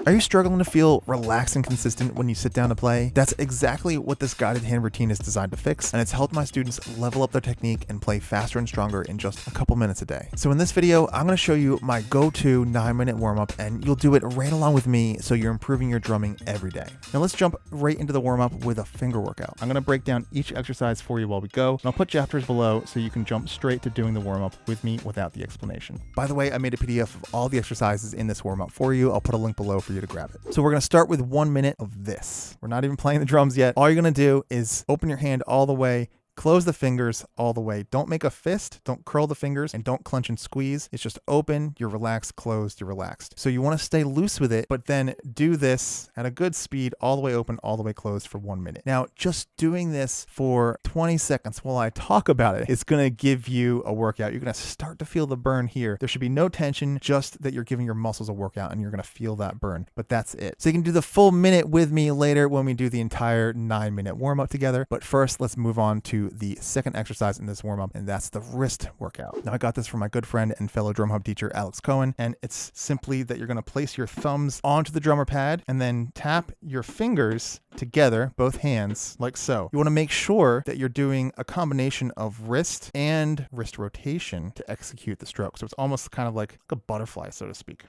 Are you struggling to feel relaxed and consistent when you sit down to play? That's exactly what this guided hand routine is designed to fix, and it's helped my students level up their technique and play faster and stronger in just a couple minutes a day. So in this video, I'm going to show you my go-to 9-minute warm-up, and you'll do it right along with me so you're improving your drumming every day. Now let's jump right into the warm-up with a finger workout. I'm going to break down each exercise for you while we go, and I'll put chapters below so you can jump straight to doing the warm-up with me without the explanation. By the way, I made a PDF of all the exercises in this warm-up for you. I'll put a link below for you to grab it. So we're going to start with 1 minute of this. We're not even playing the drums yet. All you're going to do is open your hand all the way, close the fingers all the way. Don't make a fist, don't curl the fingers, and don't clench and squeeze. It's just open, you're relaxed, closed, you're relaxed. So you want to stay loose with it, but then do this at a good speed, all the way open, all the way closed for 1 minute. Now, just doing this for 20 seconds while I talk about it is going to give you a workout. You're going to start to feel the burn here. There should be no tension, just that you're giving your muscles a workout and you're going to feel that burn, but that's it. So you can do the full minute with me later when we do the entire 9-minute warm up together. But first, let's move on to the second exercise in this warm-up, and that's the wrist workout. Now I got this from my good friend and fellow drum hub teacher Alex Cohen, and it's simply that you're going to place your thumbs onto the drummer pad and then tap your fingers together, both hands, like so. You want to make sure that you're doing a combination of wrist and wrist rotation to execute the stroke. So it's almost kind of like a butterfly, so to speak.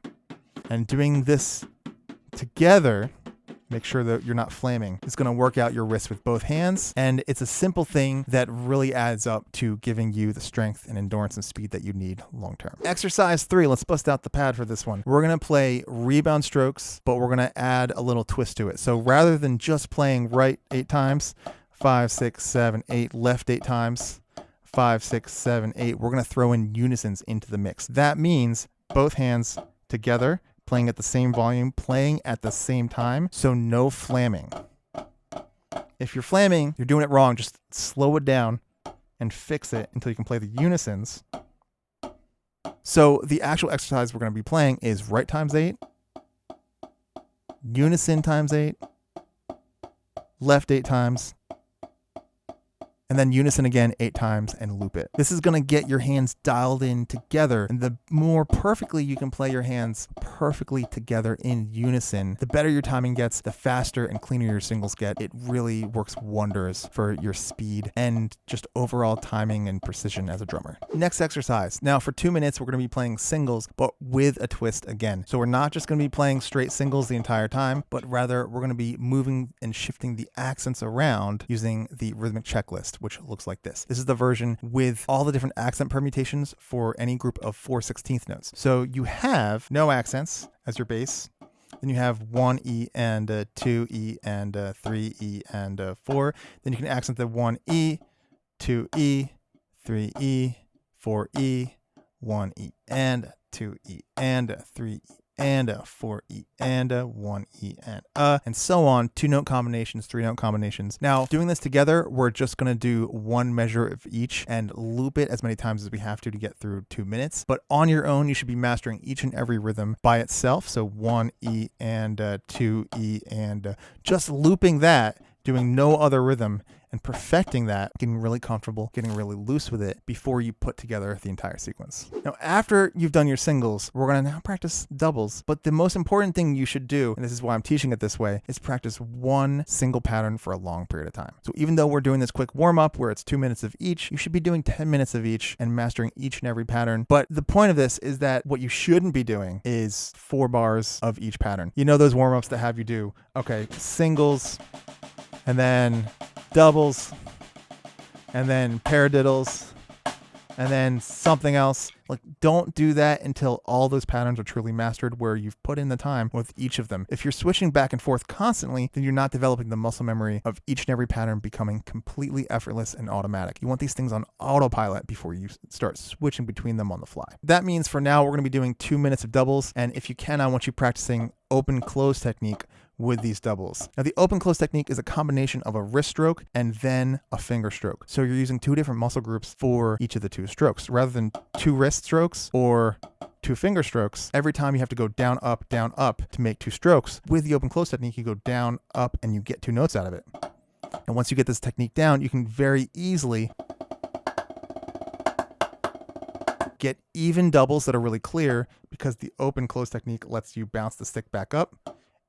And doing this together, make sure that you're not flaming. It's going to work out your wrist with both hands, and it's a simple thing that really adds up to giving you the strength and endurance and speed that you need long term. Exercise 3, let's bust out the pad for this one. We're going to play rebound strokes, but we're going to add a little twist to it. So rather than just playing right 8 times, 5, 6, 7, 8, left 8 times, 5, 6, 7, 8, we're going to throw in unisons into the mix. That means both hands together, playing at the same volume, playing at the same time, so no flamming. If you're flamming, you're doing it wrong. Just slow it down and fix it until you can play the unisons. So the actual exercise we're going to be playing is right times 8, unison times 8, left 8 times, and then unison again 8 times and loop it. This is going to get your hands dialed in together, and the more perfectly you can play your hands perfectly together in unison, the better your timing gets, the faster and cleaner your singles get. It really works wonders for your speed and just overall timing and precision as a drummer. Next exercise. Now for 2 minutes, we're going to be playing singles, but with a twist again. So we're not just going to be playing straight singles the entire time, but rather we're going to be moving and shifting the accents around using the rhythmic checklist, which looks like this. This is the version with all the different accent permutations for any group of 4/16 notes. So you have no accents as your bass. Then you have 1 E and 2 E and 3 E and 4. Then you can accent the 1 E, 2 E, 3 E, 4 E, 1 E and 2 E and 3 E and 4 E and 1 E and so on. 2-note combinations, 3-note combinations. Now, doing this together, we're just going to do 1 measure of each and loop it as many times as we have to get through 2 minutes. But on your own, you should be mastering each and every rhythm by itself. So 1 E and 2 E and just looping that, doing no other rhythm, and perfecting that, getting really comfortable, getting really loose with it before you put together the entire sequence. Now, after you've done your singles, we're going to now practice doubles. But the most important thing you should do, and this is why I'm teaching it this way, is practice 1 single pattern for a long period of time. So even though we're doing this quick warm-up where it's 2 minutes of each, you should be doing 10 minutes of each and mastering each and every pattern. But the point of this is that what you shouldn't be doing is 4 bars of each pattern. You know those warm-ups that have you do, okay, singles, and then doubles, and then paradiddles, and then something else. Like, don't do that until all those patterns are truly mastered, where you've put in the time with each of them. If you're switching back and forth constantly, then you're not developing the muscle memory of each and every pattern becoming completely effortless and automatic. You want these things on autopilot before you start switching between them on the fly. That means for now, we're going to be doing 2 minutes of doubles, and if you can, I want you practicing open-close technique with these doubles. Now, the open close technique is a combination of a wrist stroke and then a finger stroke. So you're using 2 different muscle groups for each of the 2 strokes. Rather than 2 wrist strokes or 2 finger strokes, every time you have to go down, up to make 2 strokes. With the open close technique, you go down, up, and you get 2 notes out of it. And once you get this technique down, you can very easily get even doubles that are really clear, because the open close technique lets you bounce the stick back up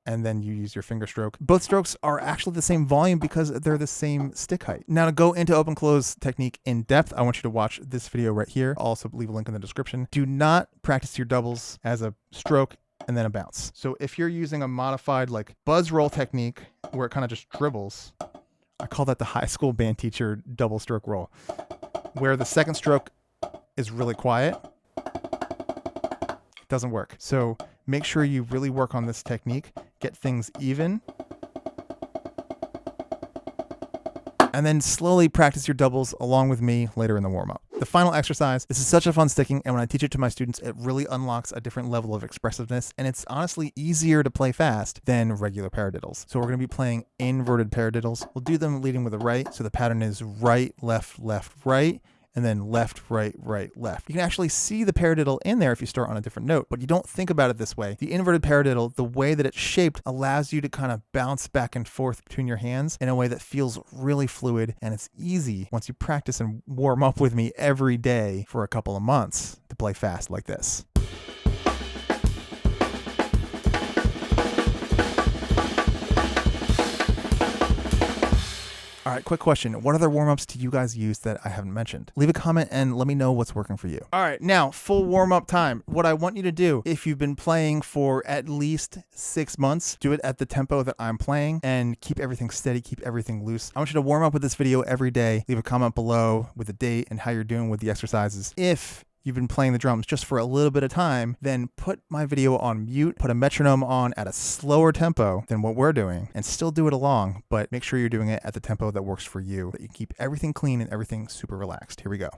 and then you use your finger stroke. Both strokes are actually the same volume because they're the same stick height. Now to go into open close technique in depth, I want you to watch this video right here. I'll also leave a link in the description. Do not practice your doubles as a stroke and then a bounce. So if you're using a modified like buzz roll technique where it kind of just dribbles, I call that the high school band teacher double stroke roll, where the second stroke is really quiet. It doesn't work. So make sure you really work on this technique, get things even, and then slowly practice your doubles along with me later in the warm-up. The final exercise, this is such a fun sticking, and when I teach it to my students, it really unlocks a different level of expressiveness, and it's honestly easier to play fast than regular paradiddles. So we're going to be playing inverted paradiddles. We'll do them leading with the right, so the pattern is right, left, right, and then left, right, left. You can actually see the paradiddle in there if you start on a different note, but you don't think about it this way. The inverted paradiddle, the way that it's shaped, allows you to kind of bounce back and forth between your hands in a way that feels really fluid, and it's easy once you practice and warm up with me every day for a couple of months to play fast like this. All right, quick question. What other warm-ups do you guys use that I haven't mentioned? Leave a comment and let me know what's working for you. All right, now full warm-up time. What I want you to do, if you've been playing for at least 6 months, do it at the tempo that I'm playing and keep everything steady, keep everything loose. I want you to warm up with this video every day. Leave a comment below with the date and how you're doing with the exercises. If you've been playing the drums just for a little bit of time, then put my video on mute, put a metronome on at a slower tempo than what we're doing, and still do it along, but make sure you're doing it at the tempo that works for you, that you keep everything clean and everything super relaxed. Here we go.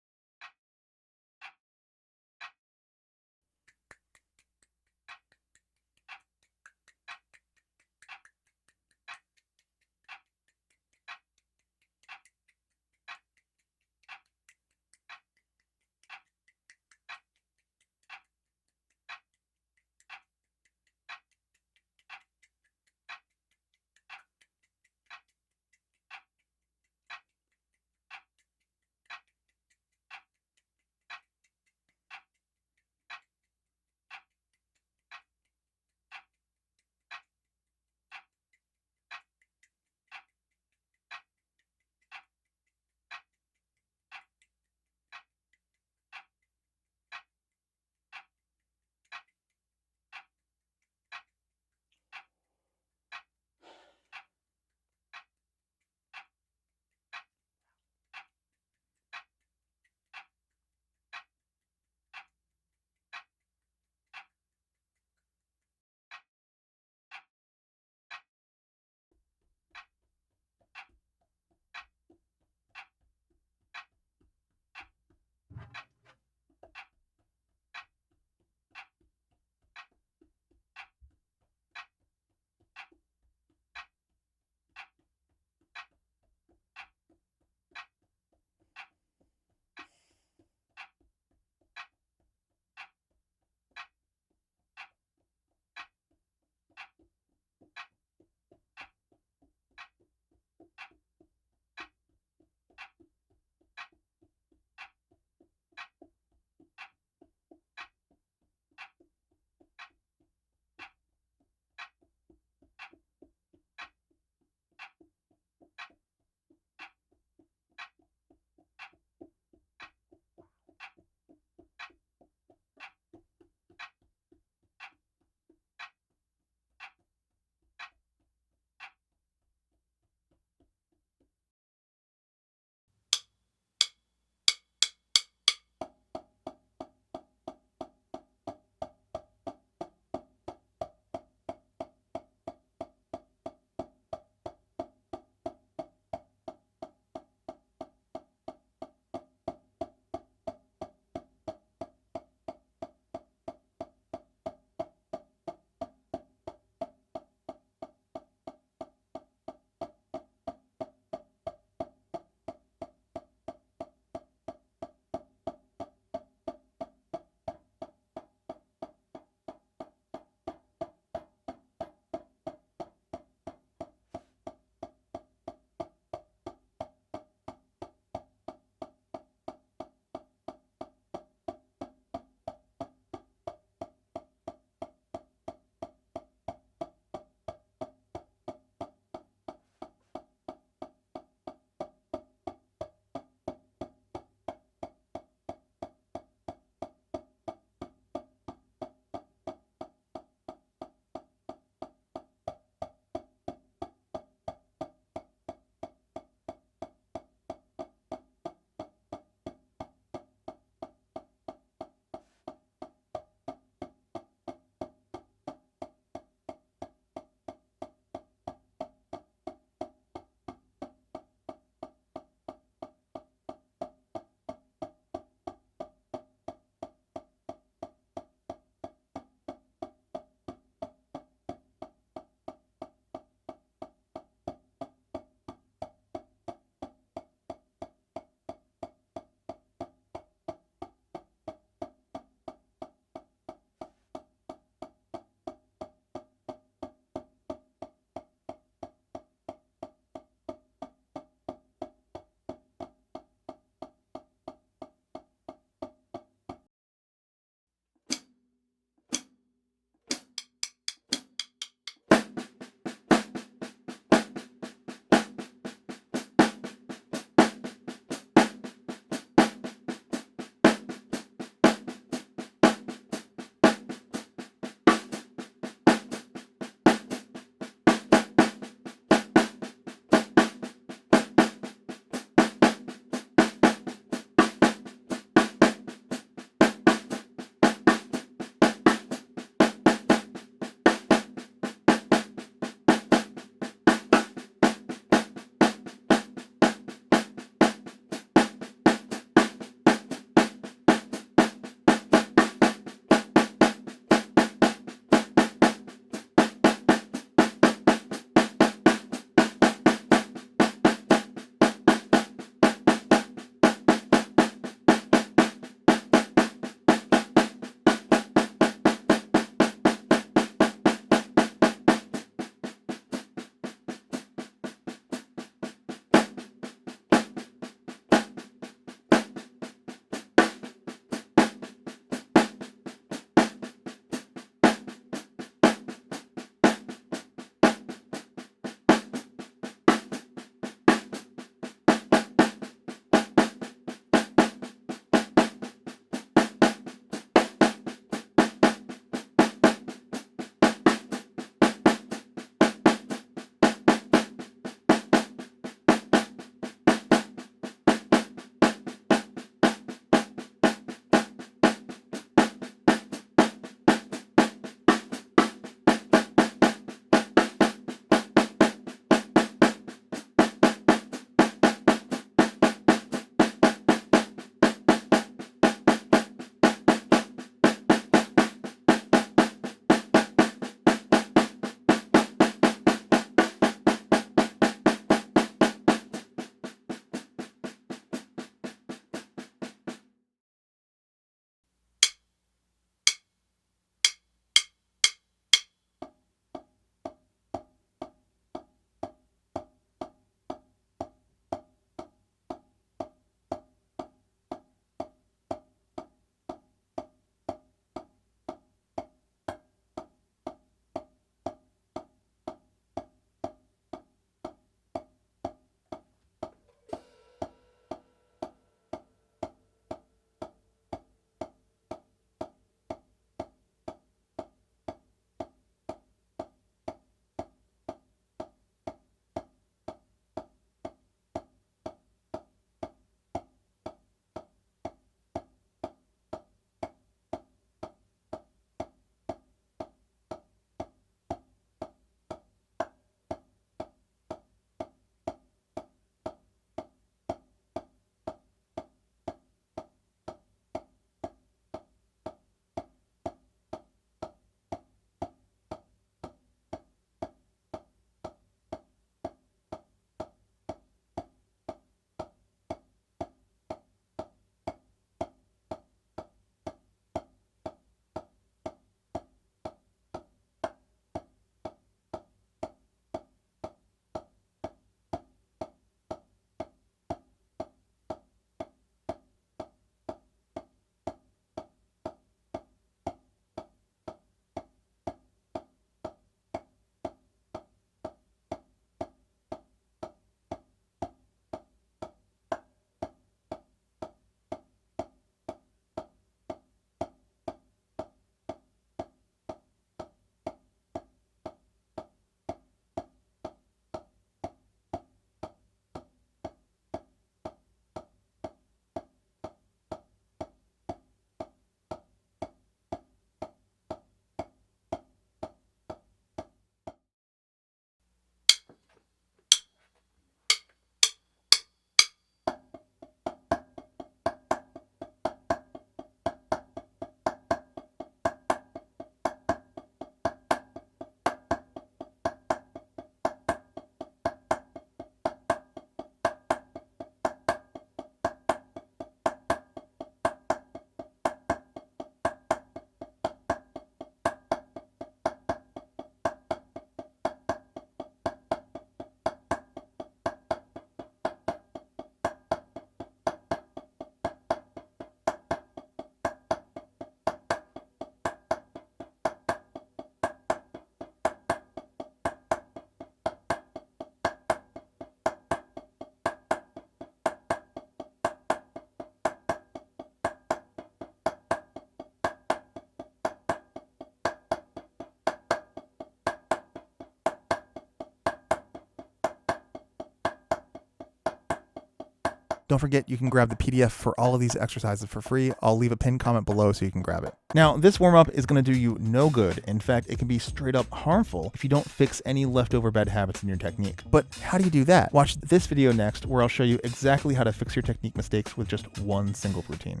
Don't forget you can grab the PDF for all of these exercises for free. I'll leave a pinned comment below so you can grab it. Now, this warm-up is going to do you no good. In fact, it can be straight up harmful if you don't fix any leftover bad habits in your technique. But how do you do that? Watch this video next where I'll show you exactly how to fix your technique mistakes with just one single routine.